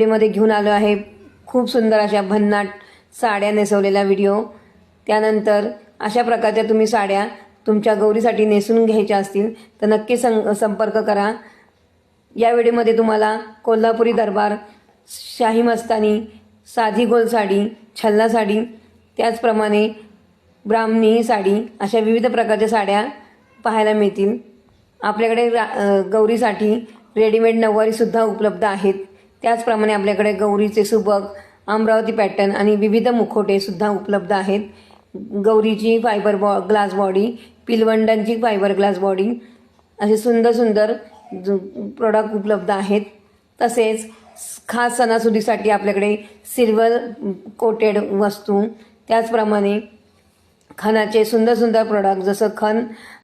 मध्ये घेऊन आलो आहे खूप सुंदर अशा भन्नाट साड्या नेसवलेला व्हिडिओ। त्यानंतर अशा प्रकारच्या तुम्ही साड्या तुमच्या गौरीसाठी नेसून घ्यायच्या असतील तर नक्की संपर्क करा। या व्हिडिओमध्ये तुम्हाला कोल्हापुरी दरबार, शाही मस्तानी, साधी गोल साडी, छल्ला साडी, त्याचप्रमाणे ब्राह्मणी साडी अशा विविध प्रकारच्या साड्या पाहायला मिळतील। आपल्याकडे गौरीसाठी रेडीमेड नऊवारीसुद्धा उपलब्ध आहेत। त्याचप्रमाणे आपल्याकडे गौरीचे सुबक, अमरावती पॅटर्न आणि विविध मुखवटेसुद्धा उपलब्ध आहेत। गौरीची फायबर ग्लास बॉडी, पिलवंडांची फायबर ग्लास बॉडी असे सुंदर सुंदर प्रोडक्ट उपलब्ध आहेत। तसेच खास सणासुदीसाठी आपल्याकडे सिल्वर कोटेड वस्तू, त्याचप्रमाणे खणाचे सुंदर सुंदर प्रोडक्ट जसं खण